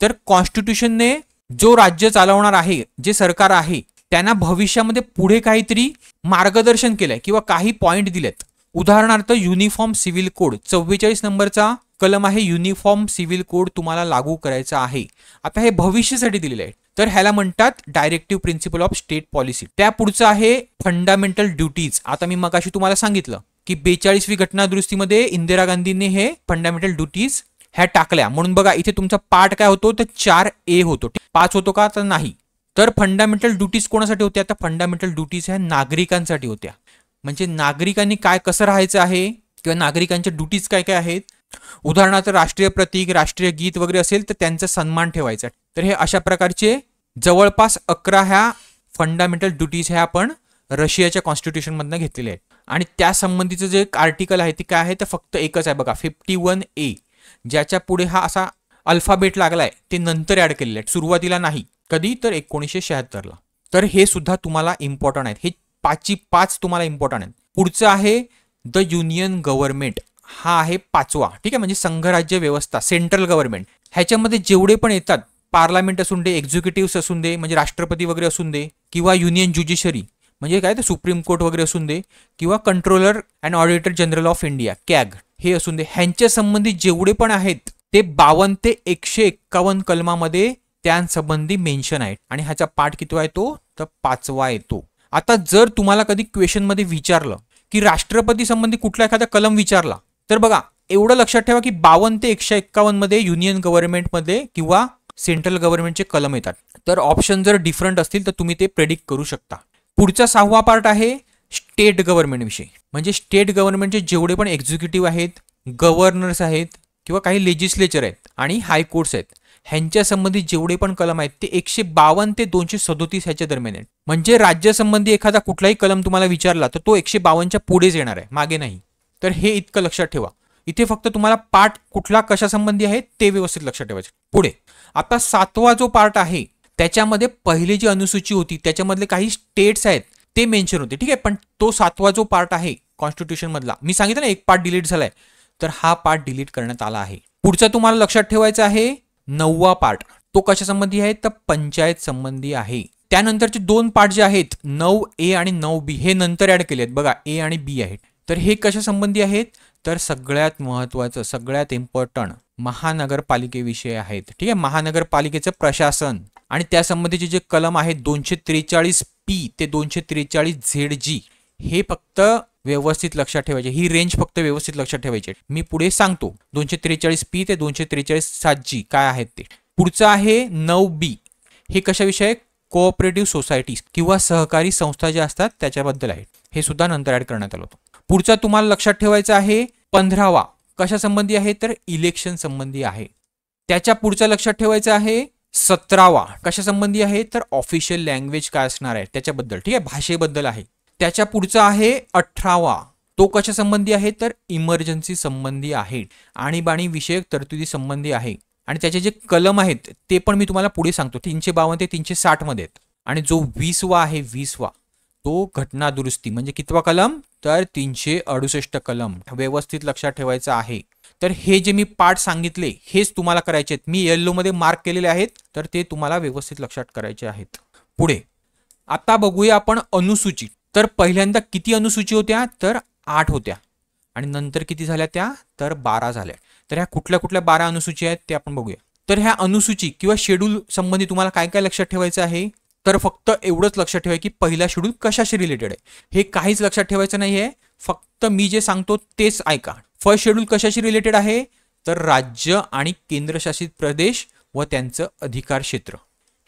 तर कॉन्स्टिट्यूशनने जो राज्य चालवणार आहे, जे सरकार आहे, त्यांना भविष्यामध्ये पुढे काहीतरी मार्गदर्शन केलंय किंवा काही पॉइंट दिलेत. उदाहरणार्थ युनिफॉर्म सिव्हिल कोड 44 नंबरचा कलम आहे, युनिफॉर्म सिव्हिल कोड तुम्हाला लागू करायचा आहे. आता हे भविष्यासाठी दिलेलं आहे, तर ह्याला म्हणतात directive principle of state policy. त्या पुढचं आहे फंडामेंटल ड्युटीज. आता मी मगाशी तुम्हाला सांगितलं की 42वी घटना दुरुस्तीमध्ये इंदिरा गांधींनी हे फंडामेंटल ड्युटीज ह्या टाकल्या, म्हणून बघा इथे तुमचा पार्ट काय होतो, तर 4A होतो. 5 होतो का, तर नाही. तर फंडामेंटल ड्युटीज कोणासाठी होत्या, तर फंडामेंटल ड्युटीज ह्या नागरिकांसाठी होत्या. म्हणजे नागरिकांनी काय कसं राहायचं आहे किंवा नागरिकांच्या ड्युटीज काय काय आहेत. उदाहरणार्थ राष्ट्रीय प्रतीक, राष्ट्रीय गीत वगैरे असेल तर त्यांचा सन्मान ठेवायचा. तर हे अशा प्रकारचे जवळपास 11 ह्या फंडामेंटल ड्युटीज ह्या आपण रशियाच्या कॉन्स्टिट्यूशन मधनं घेतलेले आहेत. आणि त्या संबंधीचं जे आर्टिकल आहे ते काय आहे, तर फक्त एकच आहे बघा, 51A. ज्याच्या पुढे हा असा अल्फाबेट लागलाय ते नंतर ऍड केलेले आहेत, सुरुवातीला नाही. कधी, तर 1976ला. तर हे सुद्धा तुम्हाला इम्पॉर्टंट आहेत, हे 5 तुम्हाला इम्पॉर्टंट आहेत. पुढचं आहे द युनियन गव्हर्नमेंट, हा आहे 5वा. ठीक आहे, म्हणजे संघराज्य व्यवस्था, सेंट्रल गव्हर्नमेंट. ह्याच्यामध्ये जेवढे पण येतात, पार्लमेंट असून दे, एक्झिक्युटिव्ह असून दे म्हणजे राष्ट्रपती वगैरे असून दे, किंवा युनियन ज्युडिशरी म्हणजे काय, तर सुप्रीम कोर्ट वगैरे असून दे, किंवा controller and auditor general of India CAG हे असून दे, ह्यांच्या संबंधित जेवढे पण आहेत ते 52 ते 151 कलमामध्ये त्यांसंबंधी मेन्शन आहेत. आणि ह्याचा पार्ट कितवा येतो, तर 5वा येतो. आता जर तुम्हाला कधी क्वेश्चन मध्ये विचारलं की राष्ट्रपती संबंधी कुठला एखादा कलम विचारला, तर बघा एवढं लक्षात ठेवा की 52 ते 151 मध्ये युनियन गव्हर्नमेंटमध्ये किंवा सेंट्रल गव्हर्नमेंटचे कलम येतात. तर ऑप्शन जर डिफरंट असतील तर तुम्ही ते प्रेडिक्ट करू शकता. पुढचा 6वा पार्ट आहे स्टेट गव्हर्नमेंट विषयी. म्हणजे स्टेट गव्हर्नमेंटचे जेवढे पण एक्झिक्युटिव्ह आहेत, गव्हर्नर्स आहेत किंवा काही लेजिस्लेचर आहेत आणि हायकोर्ट्स आहेत, ह्यांच्या संबंधित जेवढे पण कलम आहेत ते 152 ते 237 ह्याच्या दरम्यान आहेत. म्हणजे राज्यासंबंधी एखादा कुठलाही कलम तुम्हाला विचारला तर तो 152च्या पुढेच येणार आहे, मागे नाही. तर हे इतकं लक्षात ठेवा. इथे फक्त तुम्हाला पार्ट कुठला कशासंबंधी आहे ते व्यवस्थित लक्षात ठेवायचे. पुढे आता 7वा जो पार्ट आहे त्याच्यामध्ये पहिली जी अनुसूची होती त्याच्यामधले काही स्टेट्स आहेत ते मेन्शन होते, ठीक आहे. पण तो 7वा जो पार्ट आहे कॉन्स्टिट्यूशन मधला, मी सांगितलं ना एक पार्ट डिलीट झालाय, तर हा पार्ट डिलीट करण्यात आला आहे. पुढचा तुम्हाला लक्षात ठेवायचा आहे 9वा पार्ट. तो कशा संबंधी आहे तर पंचायत संबंधी आहे. त्यानंतरचे 2 पार्ट जे आहेत 9A आणि 9B हे नंतर ऍड केले आहेत बघा, ए आणि बी आहेत. तर हे कशा संबंधी आहेत तर सगळ्यात महत्वाचं, सगळ्यात इम्पॉर्टंट महानगरपालिकेविषयी आहेत, ठीक आहे. महानगरपालिकेचं प्रशासन आणि त्यासंबंधीचे जे कलम आहेत 243P ते 243ZG हे फक्त व्यवस्थित लक्षात ठेवायचे. ही रेंज फक्त व्यवस्थित लक्षात ठेवायची. मी पुढे सांगतो 243P ते 243ZG काय आहेत ते. पुढचं आहे 9B. हे कशाविषयी, कोऑपरेटिव्ह सोसायटीज किंवा सहकारी संस्था ज्या असतात त्याच्याबद्दल आहे. हे सुद्धा नंतर ऍड करण्यात आलं होतं. पुढचा तुम्हाला लक्षात ठेवायचा आहे 15वा. कशा संबंधी आहे तर इलेक्शन संबंधी आहे. त्याच्या पुढचा लक्षात ठेवायचा आहे 17वा. कशा संबंधी आहे तर ऑफिशियल लँग्वेज काय असणार आहे त्याच्याबद्दल, ठीक आहे, भाषेबद्दल आहे. त्याच्या पुढचा आहे 18वा. तो कशा संबंधी आहे तर इमर्जन्सी संबंधी आहे, आणीबाणी विषयक तरतुदी संबंधी आहे. आणि त्याचे जे कलम आहेत ते पण मी तुम्हाला पुढे सांगतो, 352 ते 360 मध्ये आहेत. आणि जो 20वा आहे 20वा तो घटना दुरुस्ती, म्हणजे कितवा कलम तर 368 कलम व्यवस्थित लक्षात ठेवायचा आहे. तर हे जे मी पार्ट सांगितले हेच तुम्हाला करायचे आहेत. मी येलो मध्ये मार्क केलेले आहेत, तर ते तुम्हाला व्यवस्थित लक्षात करायचे आहेत. पुढे आता बघूया आपण अनुसूची. तर पहिल्यांदा किती अनुसूची होत्या तर 8 होत्या आणि नंतर किती झाल्या त्या तर 12 झाल्या. तर ह्या कुठल्या कुठल्या 12 अनुसूची आहेत ते आपण बघूया. तर ह्या अनुसूची किंवा शेड्यूल संबंधी तुम्हाला काय काय लक्षात ठेवायचं आहे तर फक्त एवढंच लक्षात ठेवा की पहिला शेड्यूल कशाशी रिलेटेड आहे. हे काहीच लक्षात ठेवायचं नाहीये, फक्त मी जे सांगतो तेच ऐका. फर्स्ट शेड्यूल कशाशी रिलेटेड आहे तर राज्य आणि केंद्रशासित प्रदेश व त्यांचं अधिकार क्षेत्र,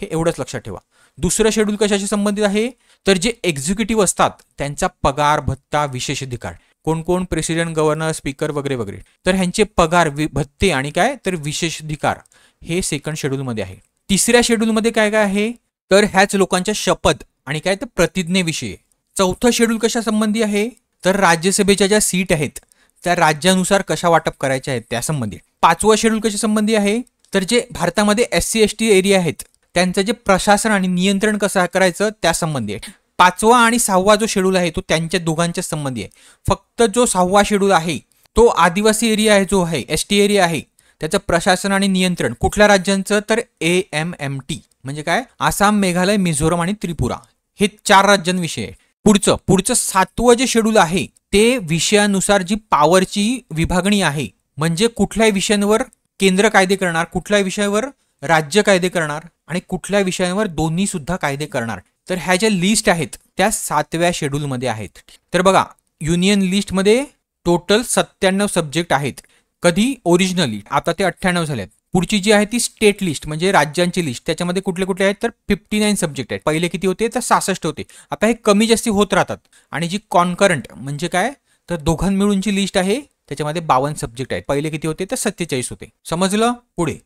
हे एवढंच लक्षात ठेवा. दुसरं शेड्यूल कशाशी संबंधित आहे तर जे एक्झिक्युटिव्ह असतात त्यांचा पगार भत्ता विशेषाधिकार, कोण कोण प्रेसिडेंट, गव्हर्नर, स्पीकर वगैरे वगैरे, तर ह्यांचे पगार भत्ते आणि काय तर विशेषाधिकार हे सेकंड शेड्यूल मध्ये आहे. तिसऱ्या शेड्यूल मध्ये काय काय आहे तर ह्याच लोकांच्या शपथ आणि काय तर प्रतिज्ञेविषयी. चौथं शेड्यूल कशा संबंधी आहे तर राज्यसभेच्या ज्या सीट आहेत त्या राज्यानुसार कशा वाटप करायच्या आहेत त्या संबंधी. 5वं शेड्यूल कशा संबंधी आहे तर जे भारतामध्ये SC ST एरिया आहेत त्यांचं जे प्रशासन आणि नियंत्रण कसं करायचं त्या संबंधी आहे. 5वा आणि 6वा जो शेड्यूल आहे तो त्यांच्या दोघांच्या संबंधी आहे. फक्त जो 6वा शेड्यूल आहे तो आदिवासी एरिया आहे, जो आहे ST एरिया आहे, त्याचं प्रशासन आणि नियंत्रण कुठल्या राज्यांचं तर AMMT म्हणजे काय आसाम, मेघालय, मिझोरम आणि त्रिपुरा, हे 4 राज्यांविषयी आहे. पुढचं 7वं जे शेड्यूल आहे ते विषयानुसार जी पॉवरची विभागणी आहे, म्हणजे कुठल्याही विषयांवर केंद्र कायदे करणार, कुठल्याही विषयावर राज्य कायदे करणार आणि कुठल्या विषयांवर दोन्ही सुद्धा कायदे करणार. तर ह्या ज्या लिस्ट आहेत त्या 7व्या शेड्यूल मध्ये आहेत. तर बघा युनियन लिस्ट मध्ये टोटल 97 सब्जेक्ट आहेत. कधी ओरिजिनली, आता ते 98 झालेत. पुढची जी आहे ती स्टेट लिस्ट म्हणजे राज्यांची लिस्ट, त्याच्यामध्ये कुठले कुठले आहेत तर 59 सब्जेक्ट आहेत. पहिले किती होते तर 66 होते. आता हे कमी जास्ती होत राहतात. आणि जी कॉन्करंट म्हणजे काय तर दोघां मिळूनची लिस्ट आहे त्याच्यामध्ये 52 सब्जेक्ट आहेत. पहिले किती होते तर 47 होते. समजलं. पुढे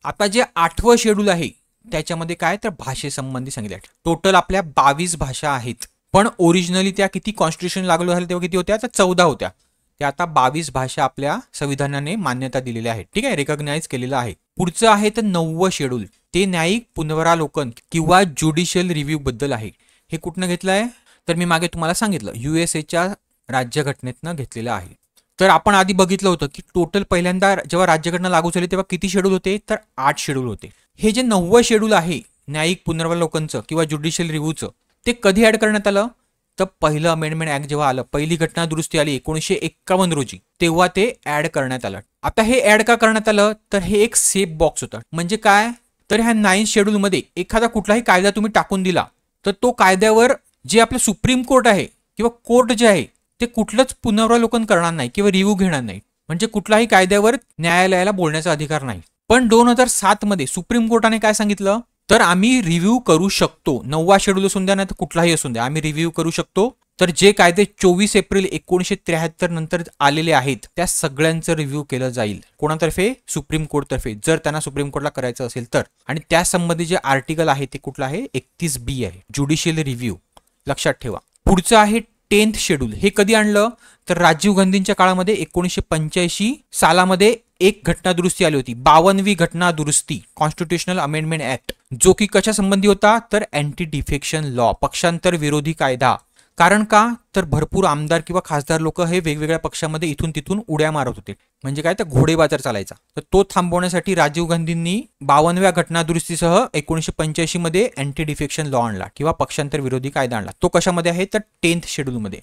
आता जे 8वं शेड्यूल आहे त्याच्यामध्ये काय तर भाषेसंबंधी सांगितलं. टोटल आपल्या 22 भाषा आहेत, पण ओरिजिनली त्या किती कॉन्स्टिट्यूशन लागू झालं तेव्हा किती होत्या तर 14 होत्या. त्या आता 22 भाषा आपल्या संविधानाने मान्यता दिलेल्या आहेत, ठीक आहे, रिकॉग्नाइज केलेलं आहे. पुढचं आहे तर 9वं शेड्यूल, ते न्यायिक पुनरावलोकन किंवा ज्युडिशियल रिव्ह्यू बद्दल आहे. हे कुठनं घेतलं आहे तर मी मागे तुम्हाला सांगितलं USAच्या राज्यघटनेतनं घेतलेलं आहे. तर आपण आधी बघितलं होतं की टोटल पहिल्यांदा जेव्हा राज्यघटना लागू झाली तेव्हा किती शेड्यूल होते तर 8 शेड्यूल होते. हे जे 9वं शेड्यूल आहे न्यायिक पुनरावलोकनचं किंवा ज्युडिशियल रिव्ह्यूचं, ते कधी ऍड करण्यात आलं तर पहिलं अमेंडमेंट ऍक्ट जेव्हा आलं, पहिली घटना दुरुस्ती आली 1951 रोजी, तेव्हा ते ऍड करण्यात आलं. आता हे ऍड का करण्यात आलं तर हे एक सेफ बॉक्स होतं. म्हणजे काय तर ह्या 9 शेड्यूल मध्ये एखादा कुठलाही कायदा तुम्ही टाकून दिला तर तो कायद्यावर जे आपलं सुप्रीम कोर्ट आहे किंवा कोर्ट जे आहे ते कुठलंच पुनरावलोकन करणार नाही किंवा रिव्ह्यू घेणार नाही. म्हणजे कुठल्याही कायद्यावर न्यायालयाला बोलण्याचा अधिकार नाही. पण 2007 मध्ये सुप्रीम कोर्टाने काय सांगितलं, तर आम्ही रिव्ह्यू करू शकतो. 9वा शेड्यूल असून द्या नाही तर कुठलाही असून द्या, आम्ही रिव्ह्यू करू शकतो. तर जे कायदे 24 एप्रिल 1973 नंतर आलेले आहेत त्या सगळ्यांचं रिव्ह्यू केलं जाईल. कोणातर्फे? सुप्रीम कोर्टतर्फे, जर त्यांना सुप्रीम कोर्टला करायचं असेल तर. आणि त्यासंबंधी जे आर्टिकल आहे ते कुठलं आहे? 31B आहे, ज्युडिशियल रिव्ह्यू. लक्षात ठेवा. पुढचं आहे 10th शेड्यूल. हे कधी आणलं, तर राजीव गांधींच्या काळामध्ये 1985 सालामध्ये एक घटना दुरुस्ती आली होती, 52वी घटना दुरुस्ती, कॉन्स्टिट्युशनल अमेंडमेंट ऍक्ट, जो की कशा संबंधी होता, तर अँटी डिफेक्शन लॉ, पक्षांतर विरोधी कायदा. कारण का, तर भरपूर आमदार किंवा खासदार लोक हे वेगवेगळ्या पक्षामध्ये इथून तिथून उड्या मारत होते. म्हणजे काय, तर घोडेबाजार चालायचा. तर तो थांबवण्यासाठी राजीव गांधींनी 52व्या घटना दुरुस्तीसह 1985 मध्ये अँटी डिफेक्शन लॉ आणला किंवा पक्षांतर विरोधी कायदा आणला. तो कशामध्ये आहे, तर 10th शेड्यूलमध्ये.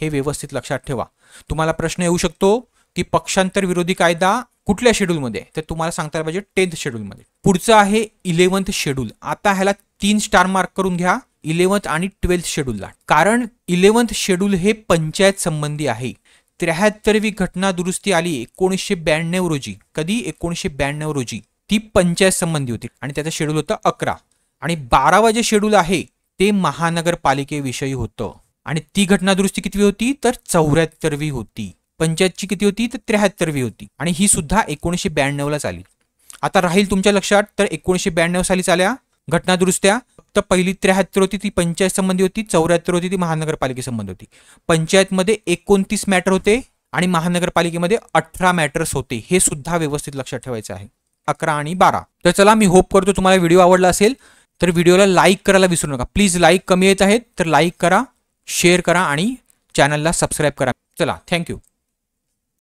हे व्यवस्थित लक्षात ठेवा. तुम्हाला प्रश्न येऊ शकतो की पक्षांतर विरोधी कायदा कुठल्या शेड्यूलमध्ये, तर तुम्हाला सांगता पाहिजे 10th शेड्यूलमध्ये. पुढचं आहे 11th शेड्यूल. आता ह्याला 3 स्टार मार्क करून घ्या 11th आणि 12th शेड्यूलला. कारण 11th शेड्यूल हे पंचायत संबंधी आहे. 73वी घटना दुरुस्ती आली 1992 रोजी. कधी? 1992 रोजी. ती पंचायत संबंधी होती आणि त्याचं शेड्यूल होतं 11. आणि 12वा जे शेड्यूल आहे ते महानगरपालिकेविषयी होतं. आणि ती घटना दुरुस्ती किती होती, तर 74वी होती. पंचायतची किती होती, तर 73वी होती. आणि ही सुद्धा 1992ला आली. आता राहील तुमच्या लक्षात, तर 1992 साली चाल्या घटना दुरुस्त्या. तर पहिली 73 होती ती पंचायत संबंधी होती, 74 होती ती महानगरपालिकेसंबंधी होती. पंचायतमध्ये 29 मॅटर होते आणि महानगरपालिकेमध्ये 18 मॅटर्स होते. हे सुद्धा व्यवस्थित लक्षात ठेवायचं आहे. 11 आणि 12. तर चला, मी होप करतो तुम्हाला व्हिडिओ आवडला असेल. तर व्हिडिओला लाईक करायला विसरू नका प्लीज. लाईक कमी येत आहेत तर लाईक करा, शेअर करा आणि चॅनलला सबस्क्राईब करा. चला, थँक्यू.